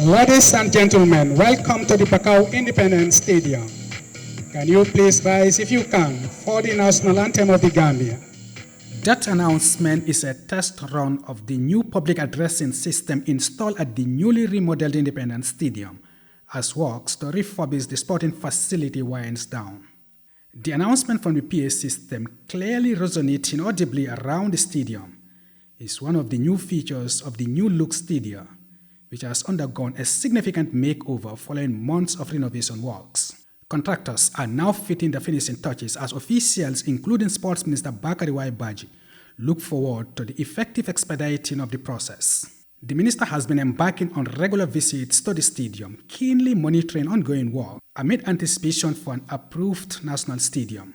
Ladies and gentlemen, welcome to the Bakau Independence Stadium. Can you please rise, if you can, for the national anthem of the Gambia? That announcement is a test run of the new public addressing system installed at the newly remodeled Independence Stadium as works to refurbish the sporting facility winds down. The announcement from the PA system, clearly resonating audibly around the stadium, is one of the new features of the new look stadium, which has undergone a significant makeover following months of renovation works. Contractors are now fitting the finishing touches as officials, including Sports Minister Bakau, look forward to the effective expediting of the process. The minister has been embarking on regular visits to the stadium, keenly monitoring ongoing work amid anticipation for an approved national stadium.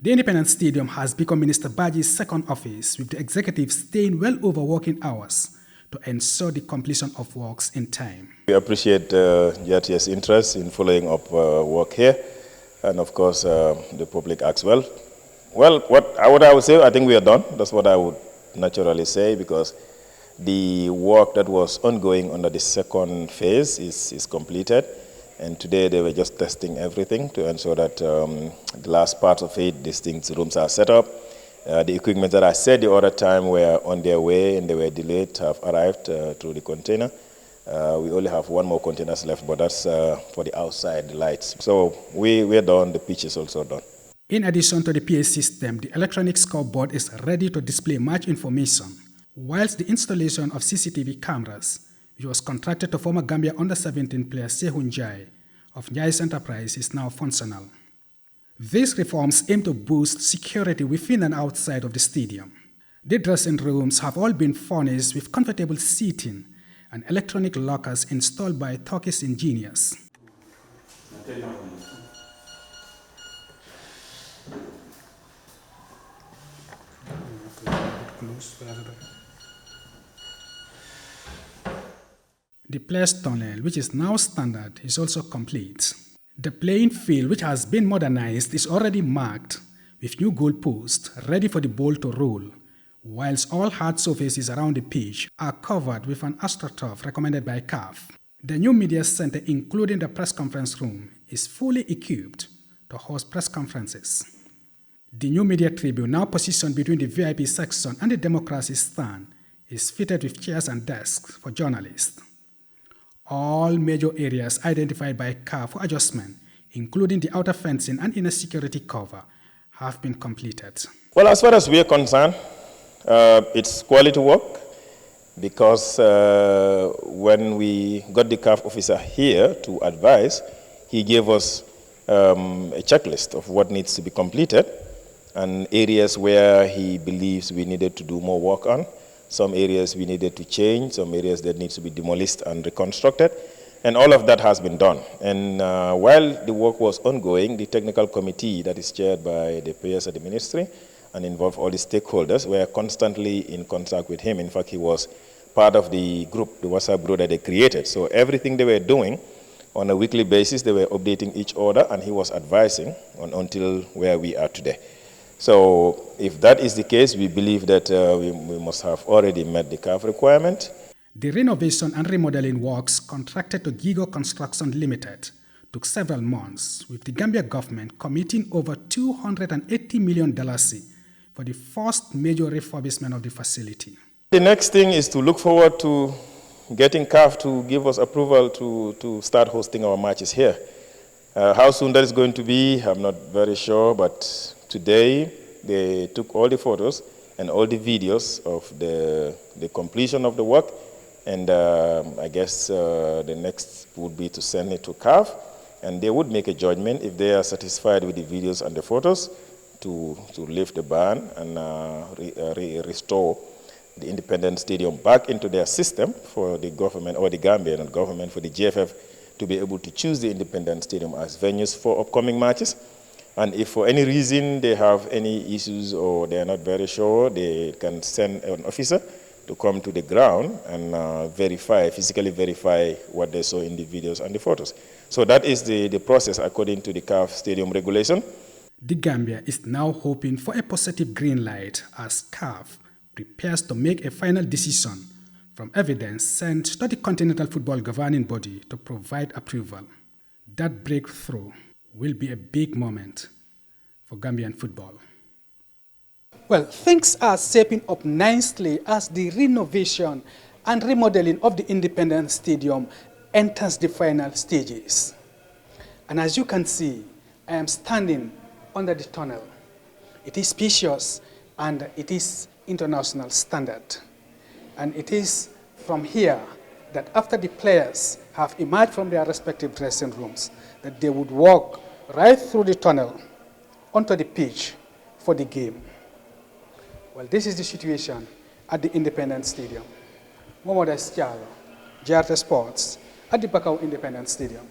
The Independence Stadium has become Minister Baji's second office, with the executive staying well over working hours to ensure the completion of works in time. We appreciate GRTS interest in following up work here, and of course the public as well. Well, what I would say, I think we are done. That's what I would naturally say, because the work that was ongoing under the second phase is completed, and today they were just testing everything to ensure that the last part of it, distinct rooms are set up. The equipment that I said the other time were on their way and they were delayed have arrived through the container. We only have one more container left, but that's for the outside, the lights. So we're done, the pitch is also done. In addition to the PA system, the electronic scoreboard is ready to display match information, whilst the installation of CCTV cameras, which was contracted to former Gambia under-17 player Sehun Jai of Njai's Enterprise, is now functional. These reforms aim to boost security within and outside of the stadium. The dressing rooms have all been furnished with comfortable seating and electronic lockers installed by Turkish engineers. The players' tunnel, which is now standard, is also complete. The playing field, which has been modernized, is already marked with new goalposts ready for the ball to roll, whilst all hard surfaces around the pitch are covered with an astroturf recommended by CAF. The new media center, including the press conference room, is fully equipped to host press conferences. The new media tribune, now positioned between the VIP section and the democracy stand, is fitted with chairs and desks for journalists. All major areas identified by CAF for adjustment, including the outer fencing and inner security cover, have been completed. Well, as far as we are concerned, it's quality work, because when we got the CAF officer here to advise, he gave us a checklist of what needs to be completed and areas where he believes we needed to do more work on. Some areas we needed to change, some areas that need to be demolished and reconstructed, and all of that has been done. And while the work was ongoing, the technical committee that is chaired by the players at the ministry and involve all the stakeholders were constantly in contact with him. In fact, he was part of the group, the WhatsApp group that they created. So everything they were doing on a weekly basis, they were updating each other, and he was advising until where we are today. So if that is the case, we believe that we must have already met the CAF requirement. The renovation and remodeling works contracted to Gigo Construction Limited took several months, with the Gambia government committing over $280 million for the first major refurbishment of the facility. The next thing is to look forward to getting CAF to give us approval to start hosting our matches here. How soon that is going to be, I'm not very sure, but today, they took all the photos and all the videos of the completion of the work, and I guess the next would be to send it to CAF, and they would make a judgment if they are satisfied with the videos and the photos to lift the ban and restore the Independence Stadium back into their system for the government, or the Gambian government, for the GFF to be able to choose the Independence Stadium as venues for upcoming matches. And if for any reason they have any issues or they are not very sure, they can send an officer to come to the ground and physically verify what they saw in the videos and the photos. So that is the process according to the CAF stadium regulation. The Gambia is now hoping for a positive green light as CAF prepares to make a final decision from evidence sent to the Continental Football Governing Body to provide approval. That breakthrough will be a big moment for Gambian football. Well, things are shaping up nicely as the renovation and remodeling of the Independence Stadium enters the final stages. And as you can see, I am standing under the tunnel. It is spacious and it is international standard. And it is from here that after the players have emerged from their respective dressing rooms, that they would walk right through the tunnel onto the pitch for the game. Well, this is the situation at the Independence Stadium. Mohamed Esquiaro, GRTS Sports, at the Bakau Independence Stadium.